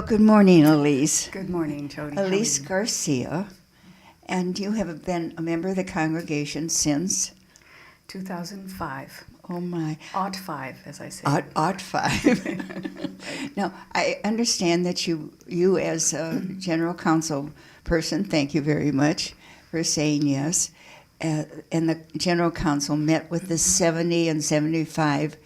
good morning, Elise. Good morning, Jody. Elise García, and you have been a member of the congregation since? 2005. Oh my. Ought 5, as I say. Ought 5. Now, I understand that you as a general council person, thank you very much for saying yes, and the general council met with the 70 and 75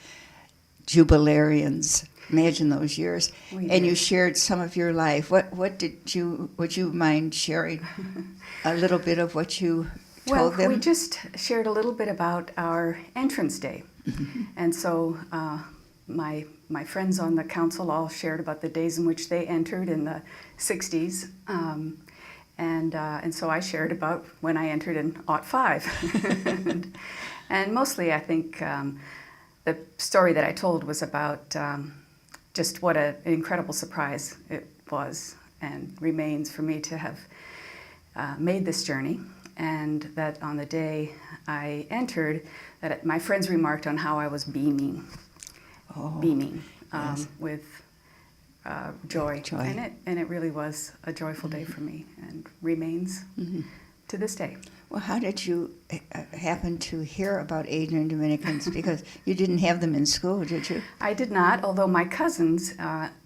jubilarians. Imagine those years. And you shared some of your life. Would you mind sharing a little bit of what you told them? Well, we just shared a little bit about our entrance day. And so my friends on the council all shared about the days in which they entered in the 60s. And so I shared about when I entered in Ought 5. and mostly I think the story that I told was about just what an incredible surprise it was and remains for me to have made this journey, and that on the day I entered, that my friends remarked on how I was beaming Yes. with joy. And it really was a joyful day for me, and remains to this day. Well, how did you happen to hear about Adrian Dominicans? Because you didn't have them in school, did you? I did not, although my cousins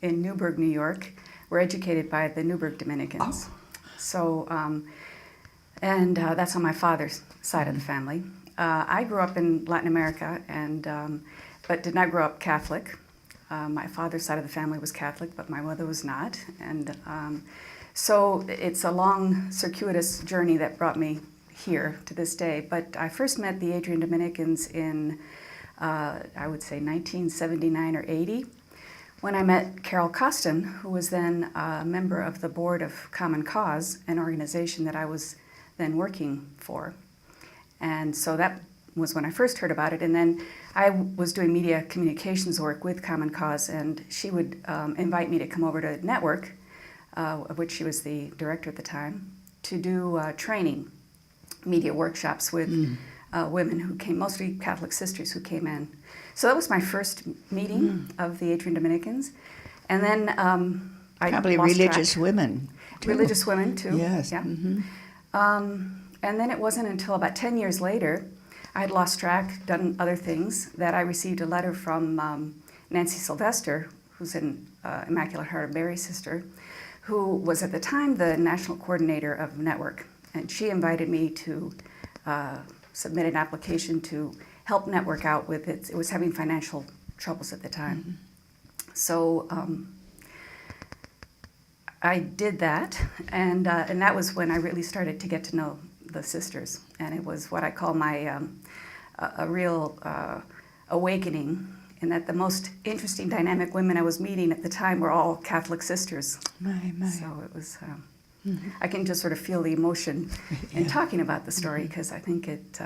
in Newburgh, New York, were educated by the Newburgh Dominicans. Oh. So, that's on my father's side of the family. I grew up in Latin America, but did not grow up Catholic. My father's side of the family was Catholic, but my mother was not. And so it's a long, circuitous journey that brought me here to this day. But I first met the Adrian Dominicans in, I would say, 1979 or 80, when I met Carol Costin, who was then a member of the board of Common Cause, an organization that I was then working for. And so that was when I first heard about it. And then I was doing media communications work with Common Cause, and she would invite me to come over to Network, of which she was the director at the time, to do training, media workshops with women who came, mostly Catholic sisters who came in. So that was my first meeting of the Adrian Dominicans. And then I probably lost religious track. women, too. Religious women, too. Yes. Yeah. Mm-hmm. And then it wasn't until about 10 years later, I had lost track, done other things, that I received a letter from Nancy Sylvester, who's an Immaculate Heart of Mary sister, who was at the time the national coordinator of Network. And she invited me to submit an application to help Network out with it. It was having financial troubles at the time. So I did that, and that was when I really started to get to know the sisters. And it was what I call my a real awakening, in that the most interesting dynamic women I was meeting at the time were all Catholic sisters. My. So it was, I can just sort of feel the emotion in talking about the story, because I think it,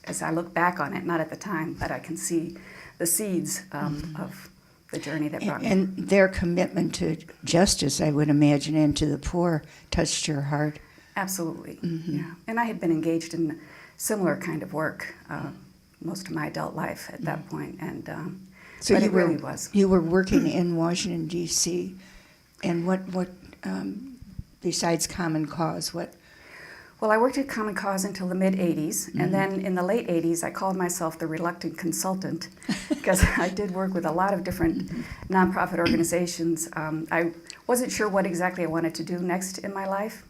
as I look back on it, not at the time, but I can see the seeds of the journey that brought me. And their commitment to justice, I would imagine, and to the poor touched your heart. Absolutely, yeah. And I had been engaged in similar kind of work most of my adult life at that point, and So but you it really was. You were working in Washington, D.C., and what besides Common Cause, what? Well, I worked at Common Cause until the mid-'80s, and then in the late '80s, I called myself the reluctant consultant, because I did work with a lot of different nonprofit organizations. I wasn't sure what exactly I wanted to do next in my life,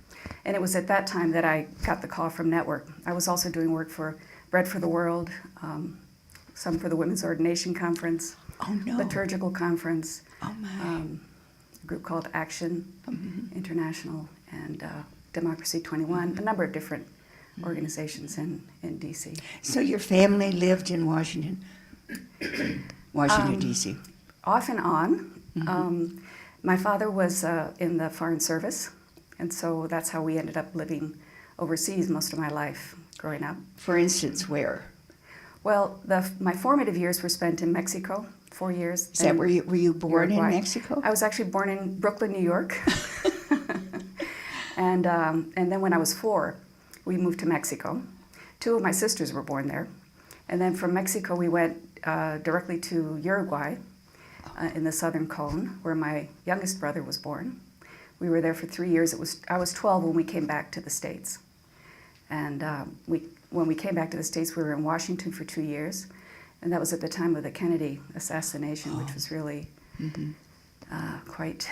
and it was at that time that I got the call from Network. I was also doing work for Bread for the World, some for the Women's Ordination Conference, Liturgical Conference, a group called Action International, and Democracy 21, a number of different organizations in D.C. So your family lived in Washington, D.C.? Off and on. My father was in the Foreign Service, and so that's how we ended up living overseas most of my life growing up. For instance, where? Well, my formative years were spent in Mexico, 4 years. Is that were you born in Mexico? I was actually born in Brooklyn, New York. And then when I was 4, we moved to Mexico. 2 of my sisters were born there. And then from Mexico, we went directly to Uruguay. in the Southern Cone, where my youngest brother was born. We were there for 3 years. I was 12 when we came back to the States. And when we came back to the States, we were in Washington for 2 years. And that was at the time of the Kennedy assassination, which was really quite...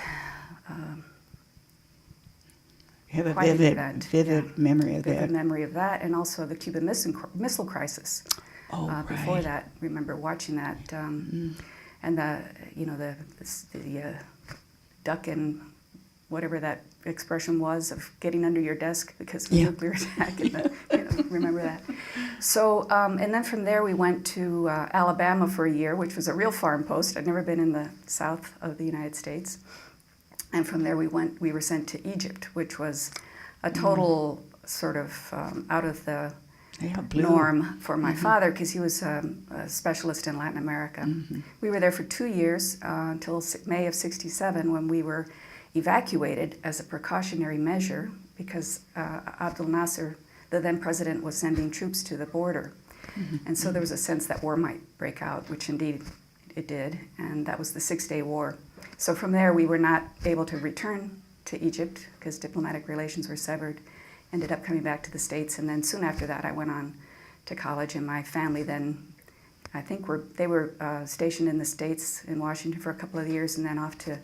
You have a quite an vivid, event. vivid memory of that. Vivid memory of that, and also the Cuban Missile Crisis. Before Right. that, remember watching that, and the duck and whatever that expression was of getting under your desk because of the nuclear attack. And remember that. So, and then from there we went to Alabama for a year, which was a real farm post. I'd never been in the South of the United States. And from there we were sent to Egypt, which was a total sort of out of the norm for my father, because he was a specialist in Latin America. We were there for 2 years until May of '67, when we were evacuated as a precautionary measure because Abdel Nasser, the then president, was sending troops to the border. And so there was a sense that war might break out, which indeed it did, and that was the 6-Day War. So from there we were not able to return to Egypt because diplomatic relations were severed. Ended up coming back to the States, and then soon after that I went on to college, and my family then, I think they were stationed in the States, in Washington for a couple of years, and then off to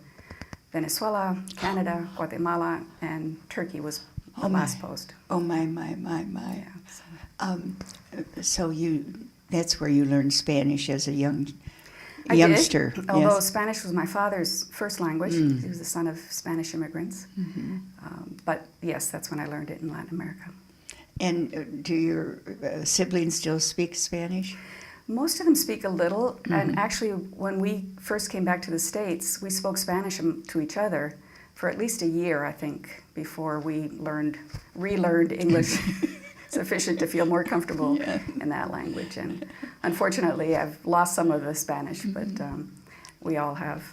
Venezuela, Canada, Guatemala, and Turkey was the last post. Oh my. Yeah, So that's where you learned Spanish as a I youngster. did, although Spanish was my father's first language. He was the son of Spanish immigrants. But yes, that's when I learned it in Latin America. And do your siblings still speak Spanish? Most of them speak a little, and actually when we first came back to the States, we spoke Spanish to each other for at least a year, I think, before we relearned English sufficient to feel more comfortable in that language. And unfortunately, I've lost some of the Spanish, but we all have.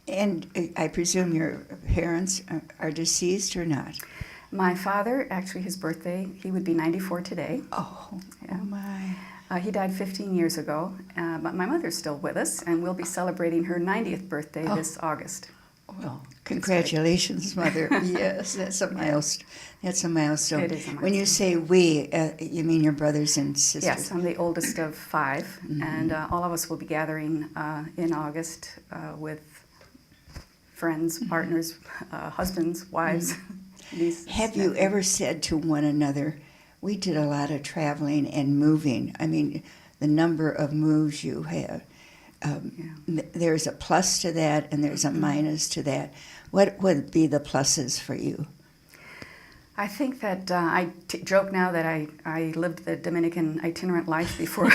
And I presume your parents are deceased or not? My father, actually his birthday, he would be 94 today. Oh my. He died 15 years ago, but my mother's still with us, and we'll be celebrating her 90th birthday this August. Well, congratulations, Mother. Yes, that's a milestone. That's a milestone. It is a milestone. When you say we, you mean your brothers and sisters? Yes, I'm the oldest of 5, and all of us will be gathering in August with friends, partners, husbands, wives. Have you ever said to one another, we did a lot of traveling and moving. I mean, the number of moves you have. There's a plus to that and there's a minus to that. What would be the pluses for you? I think that I joke now that I lived the Dominican itinerant life before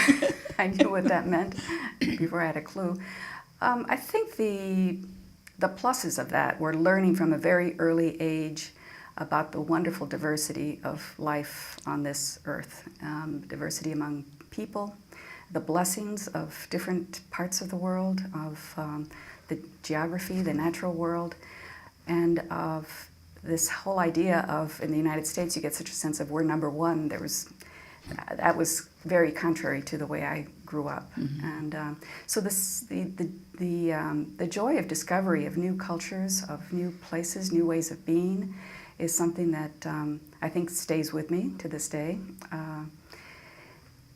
I knew what that meant, before I had a clue. I think the pluses of that were learning from a very early age about the wonderful diversity of life on this earth, diversity among people, the blessings of different parts of the world, of the geography, the natural world, and of this whole idea of, in the United States, you get such a sense of we're number one. That was very contrary to the way I grew up, and so the joy of discovery of new cultures, of new places, new ways of being, is something that I think stays with me to this day.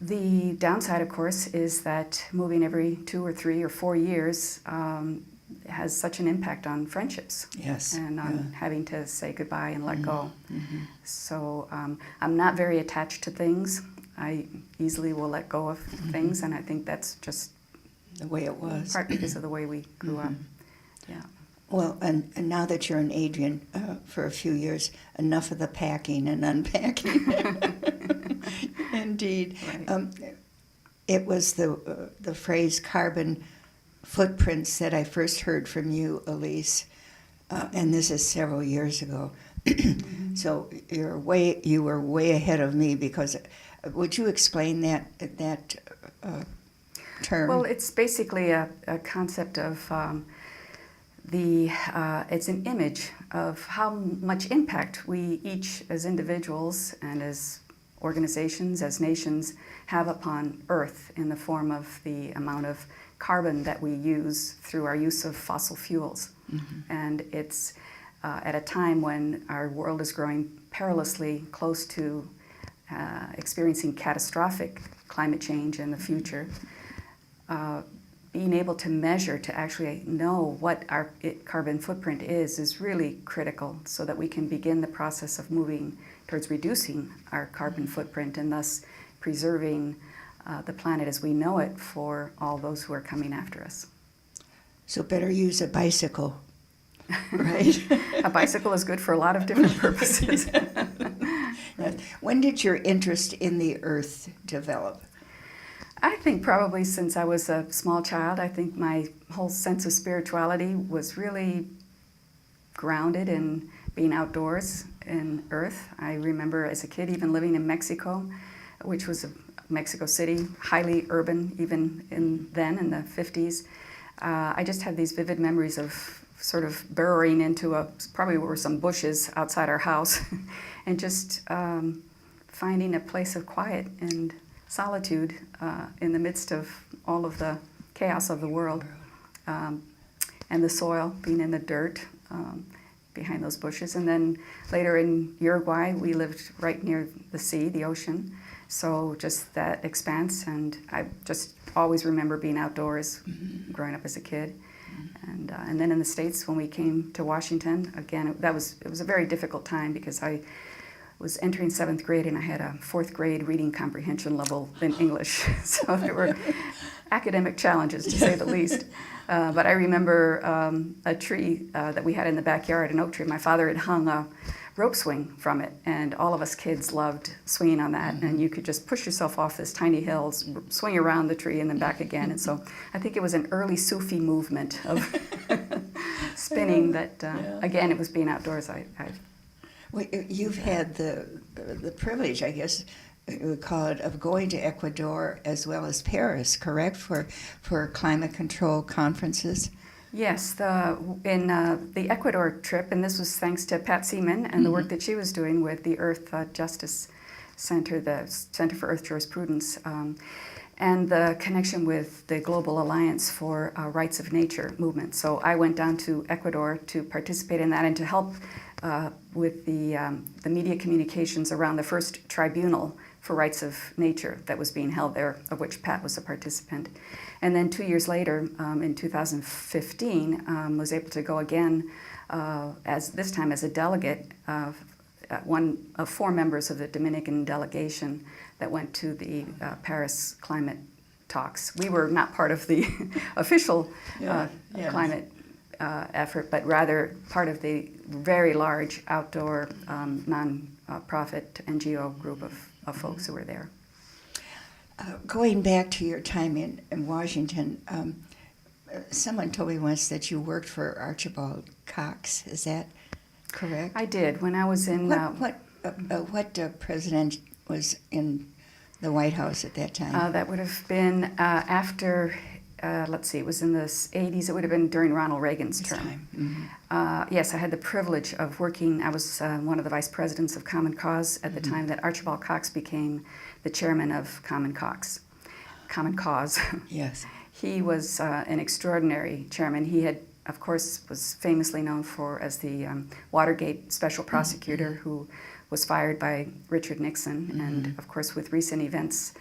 The downside, of course, is that moving every 2 or 3 or 4 years has such an impact on friendships. Yes. And on having to say goodbye and let go. So I'm not very attached to things. I easily will let go of things, and I think that's just the way it was. Part because of the way we grew up. Yeah. Well, and now that you're in Adrian for a few years, enough of the packing and unpacking. Indeed. Right. It was the phrase carbon footprints that I first heard from you, Elise, and this is several years ago. So you were way ahead of me, because would you explain that term? Well, it's basically a concept of it's an image of how much impact we each as individuals and as organizations, as nations, have upon Earth in the form of the amount of carbon that we use through our use of fossil fuels. And it's at a time when our world is growing perilously close to experiencing catastrophic climate change in the future. Being able to measure, to actually know what our carbon footprint is really critical, so that we can begin the process of moving towards reducing our carbon footprint and thus preserving the planet as we know it for all those who are coming after us. So better use a bicycle, right? A bicycle is good for a lot of different purposes. When did your interest in the earth develop? I think probably since I was a small child. I think my whole sense of spirituality was really grounded in being outdoors in earth. I remember as a kid even living in Mexico, which was Mexico City, highly urban even in the 50s. I just had these vivid memories of sort of burrowing into probably were some bushes outside our house and just finding a place of quiet and solitude in the midst of all of the chaos of the world, and the soil, being in the dirt behind those bushes. And then later in Uruguay, we lived right near the sea, the ocean, so just that expanse. And I just always remember being outdoors growing up as a kid. And then in the States, when we came to Washington, again, it was a very difficult time because I was entering 7th grade and I had a 4th grade reading comprehension level in English. So there were academic challenges, to say the least. But I remember a tree that we had in the backyard, an oak tree. My father had hung a rope swing from it, and all of us kids loved swinging on that. And you could just push yourself off this tiny hill, swing around the tree, and then back again. And so I think it was an early Sufi movement of spinning that, again, it was being outdoors. Well, you've had the privilege, I guess we would call it, of going to Ecuador as well as Paris, correct, for climate control conferences? Yes, in the Ecuador trip, and this was thanks to Pat Seaman and the work that she was doing with the Earth Justice Center, the Center for Earth Jurisprudence, and the connection with the Global Alliance for Rights of Nature movement. So I went down to Ecuador to participate in that and to help with the media communications around the first tribunal for rights of nature that was being held there, of which Pat was a participant. And then 2 years later, in 2015, was able to go again, this time as a delegate, one of 4 members of the Dominican delegation that went to the Paris climate talks. We were not part of the official climate effort, but rather part of the very large outdoor non-profit NGO group of folks who were there. Going back to your time in Washington, someone told me once that you worked for Archibald Cox. Is that correct? I did. When I was in... What president was in the White House at that time? That would have been after... let's see, it was in the 80s. It would have been during Ronald Reagan's term. Yes, I had the privilege of working. I was one of the vice presidents of Common Cause at the time that Archibald Cox became the chairman of Common Cause. Yes. He was an extraordinary chairman. He had, of course, was famously known as the Watergate special prosecutor who was fired by Richard Nixon, and of course with recent events,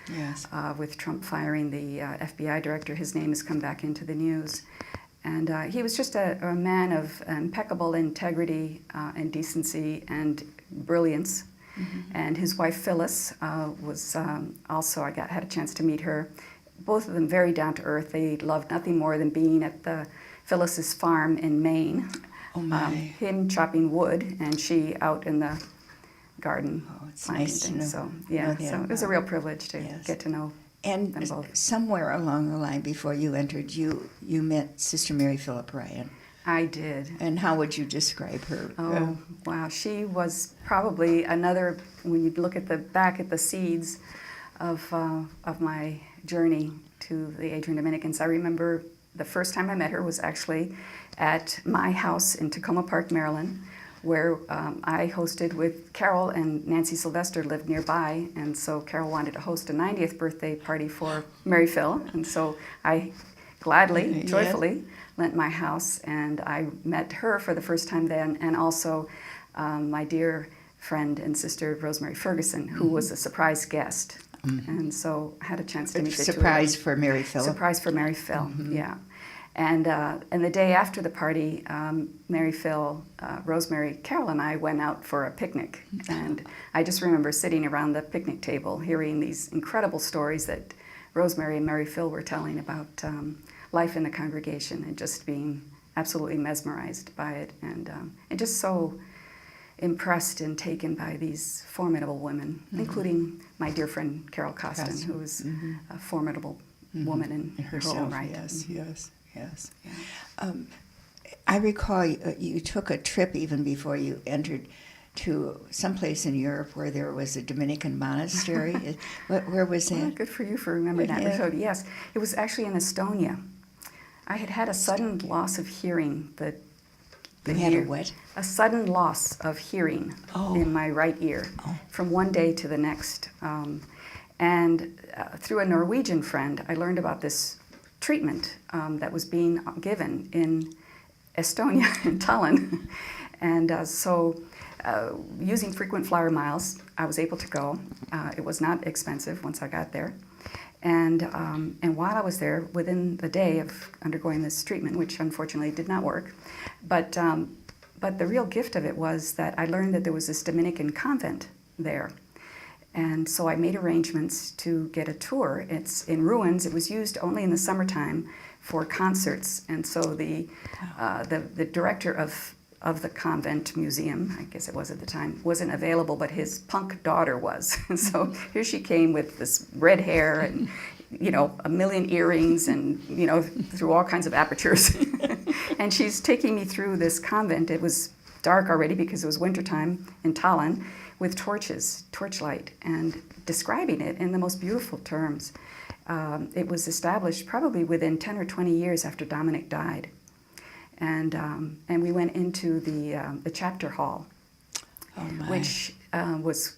with Trump firing the FBI director, his name has come back into the news. And he was just a man of impeccable integrity and decency and brilliance. And his wife Phyllis was also, had a chance to meet her. Both of them very down to earth. They loved nothing more than being at Phyllis's farm in Maine. Oh my. Him chopping wood and she out in the garden. Oh, it's nice to know. So it was a real privilege to get to know them both. And somewhere along the line before you entered, you met Sister Mary Philip Ryan. I did. And how would you describe her? Oh, wow. She was probably another, when you look at the seeds of my journey to the Adrian Dominicans. I remember the first time I met her was actually at my house in Tacoma Park, Maryland, where I hosted with Carol, and Nancy Sylvester lived nearby, and so Carol wanted to host a 90th birthday party for Mary Phil, and so I gladly, Yes. joyfully lent my house, and I met her for the first time then, and also my dear friend and sister Rosemary Ferguson, who was a surprise guest. And so I had a chance to meet the two of them. Surprise for Mary Phillip. Surprise for Mary Phil, yeah. And the day after the party, Mary Phil, Rosemary, Carol, and I went out for a picnic. And I just remember sitting around the picnic table, hearing these incredible stories that Rosemary and Mary Phil were telling about life in the congregation, and just being absolutely mesmerized by it, and just so impressed and taken by these formidable women, including my dear friend Carol Costin, who was a formidable woman in her own right. Yes, yes, yes. I recall you took a trip even before you entered to someplace in Europe where there was a Dominican monastery. Where was that? Well, good for you for remembering that. Yeah. Yes, it was actually in Estonia. I had had a sudden loss of hearing. You had a what? A sudden loss of hearing in my right ear from one day to the next. And through a Norwegian friend, I learned about this treatment that was being given in Estonia, in Tallinn. And so using frequent flyer miles, I was able to go. It was not expensive once I got there. And while I was there, within the day of undergoing this treatment, which unfortunately did not work, but the real gift of it was that I learned that there was this Dominican convent there. And so I made arrangements to get a tour. It's in ruins. It was used only in the summertime for concerts. And so the director of the convent museum, I guess it was at the time, wasn't available, but his punk daughter was. And so here she came with this red hair and, a million earrings and, through all kinds of apertures. And she's taking me through this convent. It was dark already because it was wintertime in Tallinn, with torchlight, and describing it in the most beautiful terms. It was established probably within 10 or 20 years after Dominic died. And we went into the chapter hall, which was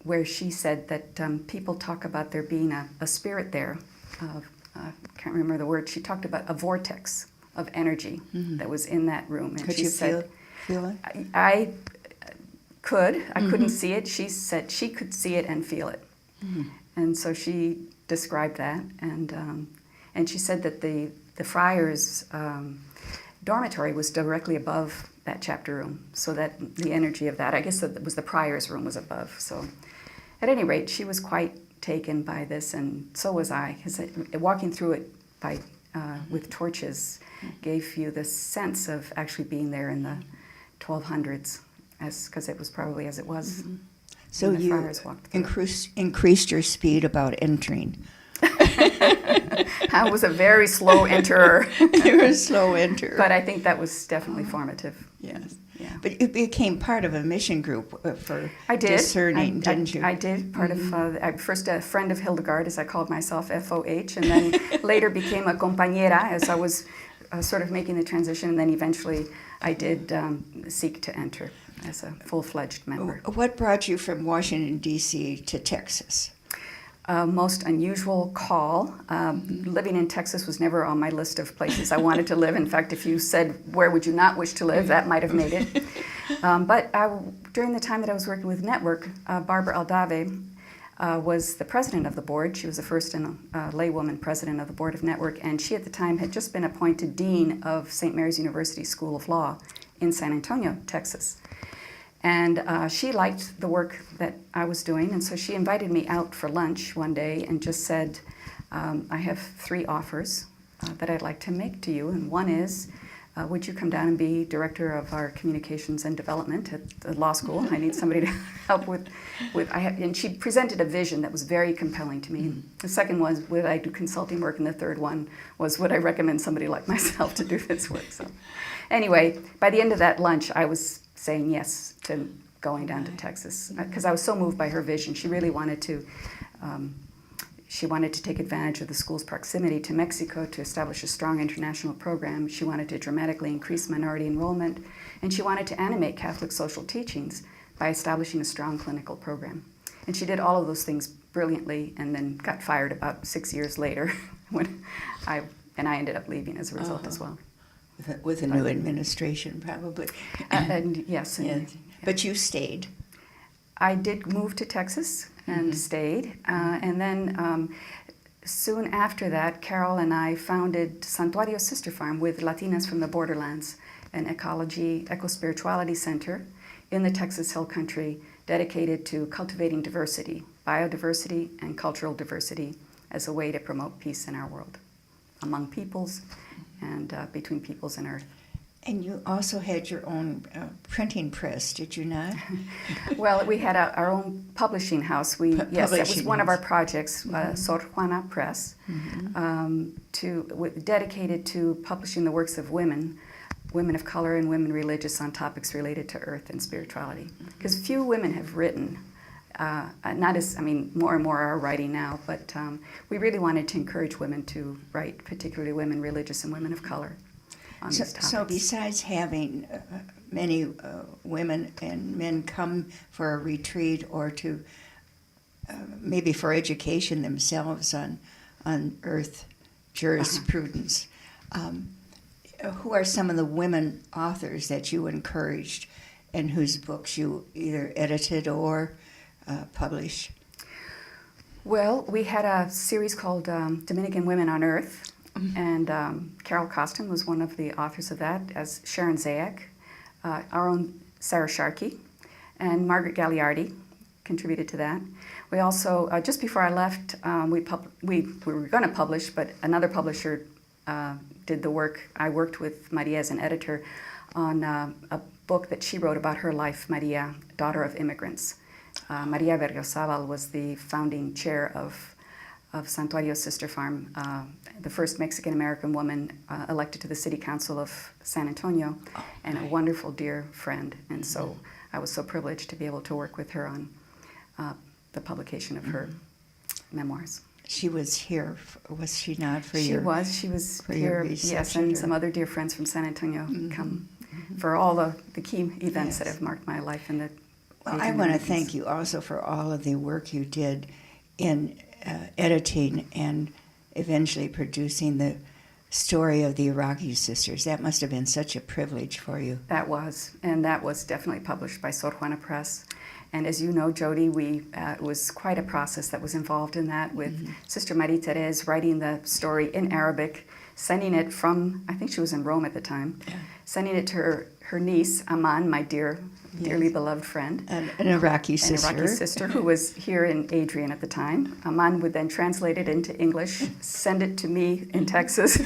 where she said that people talk about there being a spirit there. I can't remember the word. She talked about a vortex of energy that was in that room. And Could she you said, feel it? I could. I couldn't see it. She said she could see it and feel it. And so she described that. And she said that the friars' dormitory was directly above that chapter room, so that the energy of that, I guess that was the prior's room was above. So at any rate, she was quite taken by this, and so was I, because walking through it with torches gave you the sense of actually being there in the 1200s, because it was probably as it was. So when the you friars walked through. increased your speed about entering. I was a very slow enterer. You were a slow enterer. But I think that was definitely formative. Yes. Yeah. But you became part of a mission group for I did. discerning, didn't you? I did. Part of, first a friend of Hildegard, as I called myself, FOH, and then later became a compañera as I was sort of making the transition, and then eventually I did seek to enter as a full-fledged member. What brought you from Washington, D.C. to Texas? Most unusual call. Living in Texas was never on my list of places I wanted to live. In fact, if you said, where would you not wish to live, that might have made it. But during the time that I was working with Network, Barbara Aldave was the president of the board. She was the first laywoman president of the board of Network, and she at the time had just been appointed dean of St. Mary's University School of Law in San Antonio, Texas. And she liked the work that I was doing, and so she invited me out for lunch one day and just said, I have 3 offers that I'd like to make to you, and one is, would you come down and be director of our communications and development at the law school? I need somebody to help with and she presented a vision that was very compelling to me. The second was, would I do consulting work? And the third one was, would I recommend somebody like myself to do this work? So anyway, by the end of that lunch, I was saying yes to going down to Texas, because I was so moved by her vision. She really wanted to take advantage of the school's proximity to Mexico to establish a strong international program. She wanted to dramatically increase minority enrollment, and she wanted to animate Catholic social teachings by establishing a strong clinical program. And she did all of those things brilliantly, and then got fired about 6 years later when I and I ended up leaving as a result as well. With a new administration, probably. And yes, and, Yes. But you stayed. I did move to Texas and stayed, and then soon after that, Carol and I founded Santuario Sister Farm with Latinas from the Borderlands, an eco-spirituality center in the Texas Hill Country dedicated to cultivating diversity, biodiversity, and cultural diversity as a way to promote peace in our world, among peoples and between peoples and earth. And you also had your own printing press, did you not? Well, we had our own publishing house. Yes, that was one of our projects, Sor Juana Press, dedicated to publishing the works of women of color and women religious on topics related to earth and spirituality. Because few women have written, more and more are writing now, but we really wanted to encourage women to write, particularly women religious and women of color. So besides having many women and men come for a retreat or to maybe for education themselves on earth jurisprudence, who are some of the women authors that you encouraged and whose books you either edited or published? Well, we had a series called Dominican Women on Earth, and Carol Costin was one of the authors of that, as Sharon Zayak, our own Sarah Sharkey, and Margaret Gagliardi contributed to that. We also, just before I left, we were going to publish, but another publisher did the work. I worked with Maria as an editor on a book that she wrote about her life, Maria, daughter of immigrants. Maria Berriozabal was the founding chair of Santuario Sister Farm, the first Mexican-American woman elected to the city council of San Antonio, and a wonderful dear friend. And so I was so privileged to be able to work with her on the publication of her memoirs. She was here, was she not, for She your was. She was here, yes, and some other dear friends from San Antonio come for all the key events that have marked my life. Well, I want to thank you also for all of the work you did in editing and eventually producing the story of the Iraqi sisters. That must have been such a privilege for you. That was definitely published by Sor Juana Press. And as you know, Jody, it was quite a process that was involved in that, with Sister Marie Therese writing the story in Arabic, sending it from, I think she was in Rome at the time, sending it to her niece, Aman, my dearly beloved friend. An Iraqi sister. An Iraqi sister who was here in Adrian at the time. Aman would then translate it into English, send it to me in Texas.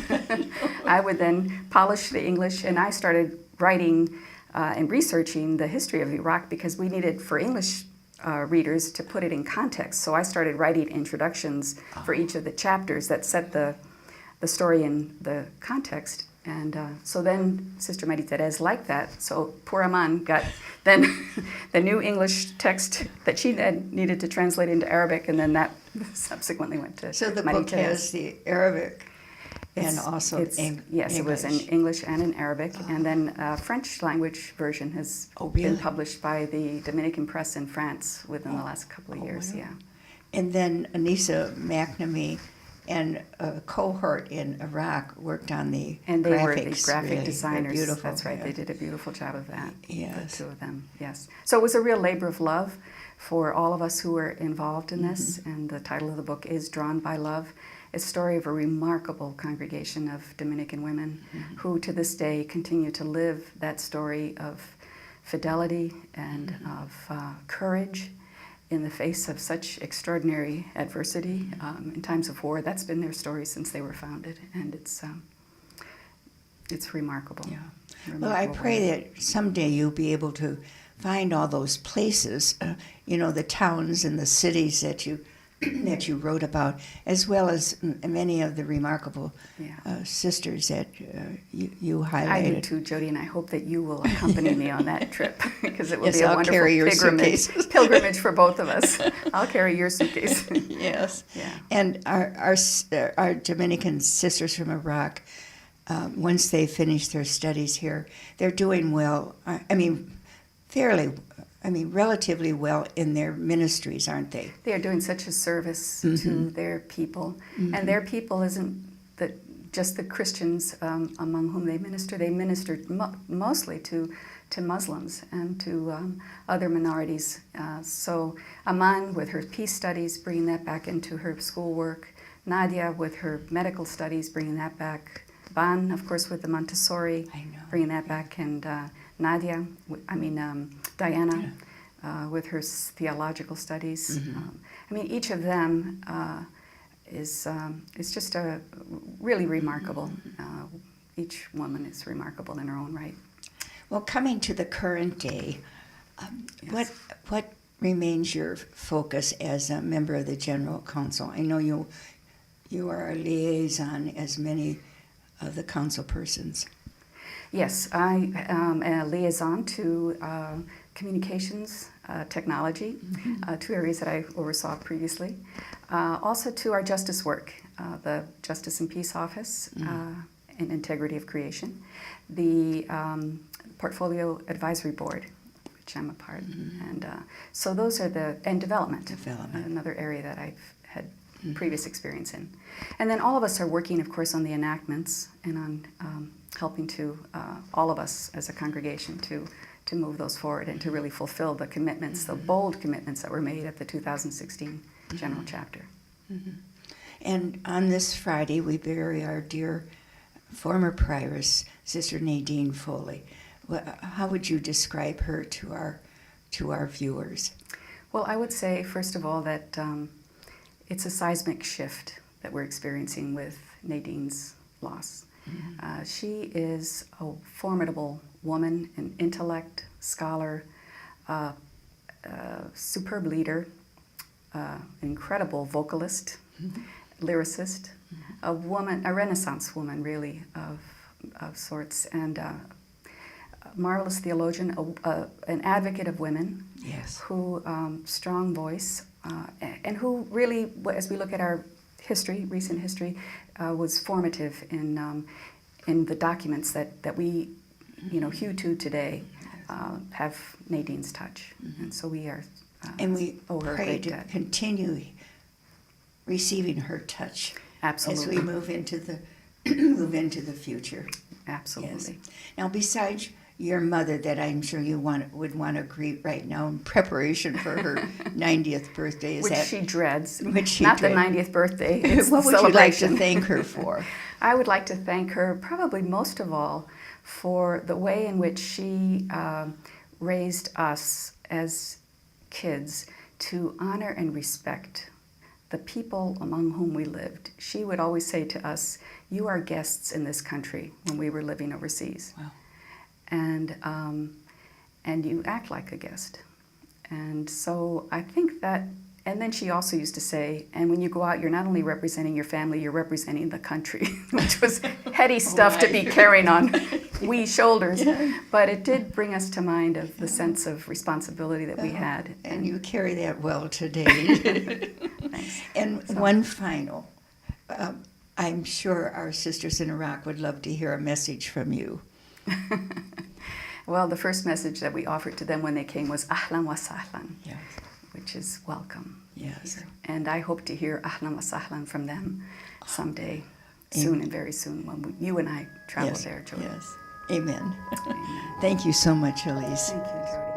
I would then polish the English, and I started writing and researching the history of Iraq, because we needed, for English readers, to put it in context. So I started writing introductions for each of the chapters that set the story in the context. And so then Sister Marie Therese liked that. So poor Aman got then the new English text that she then needed to translate into Arabic, and then that subsequently went to So the Marie book Therese. has the Arabic and also Yes, English. it was in English and in Arabic, and then a French language version has been published by the Dominican Press in France within the last couple of years. Really? Yeah. And then Anissa McNamee and a cohort in Iraq worked on the And they graphics. were the graphic really. They're designers. beautiful. That's right. They did a beautiful job of that. Yes. The two of them. Yes. So it was a real labor of love for all of us who were involved in this. And the title of the book is Drawn by Love. It's a story of a remarkable congregation of Dominican women who to this day continue to live that story of fidelity and of courage in the face of such extraordinary adversity in times of war. That's been their story since they were founded, and it's remarkable. Yeah. Remarkable Well, I pray way. that someday you'll be able to find all those places, the towns and the cities that you that you wrote about, as well as many of the remarkable sisters that you highlighted. I do too, Jody, and I hope that you will accompany me on that trip, because it will Yes, be a I'll wonderful carry your pilgrimage for both of us. I'll carry your suitcase. Yes. Yeah. And our Dominican sisters from Iraq, once they finish their studies here, they're doing well. Relatively well in their ministries, aren't they? They are doing such a service to their people, and their people isn't just the Christians among whom they ministered mostly to Muslims and to other minorities. So Aman with her peace studies, bringing that back into her schoolwork. Nadia with her medical studies, bringing that back. Ban, of course, with the Montessori, bringing that back. And Diana with her theological studies. Each of them is just really remarkable. Each woman is remarkable in her own right. Well, coming to the current day, Yes. what remains your focus as a member of the General Council? I know you are a liaison as many of the council persons. Yes, I am a liaison to communications, technology, two areas that I oversaw previously. Also to our justice work, the Justice and Peace Office and Integrity of Creation, the Portfolio Advisory Board, which I'm a part, and so those are and development, another area that I've had previous experience in. And then all of us are working, of course, on the enactments and on helping to, all of us as a congregation, to move those forward and to really fulfill the commitments, the bold commitments that were made at the 2016 General Chapter. And on this Friday, we bury our dear former prioress, Sister Nadine Foley. How would you describe her to our viewers? Well, I would say, first of all, that it's a seismic shift that we're experiencing with Nadine's loss. She is a formidable woman, an intellect, scholar, superb leader, incredible vocalist, lyricist, a Renaissance woman, really, of sorts, and a marvelous theologian, an advocate of women, yes, who strong voice, and who really, as we look at our history, recent history, was formative in the documents that we, hew to today, have Nadine's touch, and so we are. And we her pray great to debt. continue receiving her touch Absolutely. as we move into the future. Absolutely. Yes. Now, besides your mother, that I'm sure you would want to greet right now in preparation for her 90th birthday, Which she dreads. Which she Not dreads. the 90th birthday. It's what the would you like to celebration. thank her for? I would like to thank her probably most of all for the way in which she raised us as kids to honor and respect the people among whom we lived. She would always say to us, "You are guests in this country," when we were living overseas. Wow. And you act like a guest. And so I think that, and then she also used to say, and when you go out, you're not only representing your family, you're representing the country, which was heady stuff to be carrying on wee shoulders. But it did bring us to mind of the sense of responsibility that we had. And you carry that well today. Thanks. And one final, I'm sure our sisters in Iraq would love to hear a message from you. Well, the first message that we offered to them when they came was Ahlan wa sahlan, Yes. which is welcome. Yes. Here. And I hope to hear Ahlan wa sahlan from them someday, soon and very soon, when you and I travel there, Joy. Yes. Amen. Amen. Thank you so much, Elise. Thank you, Jody.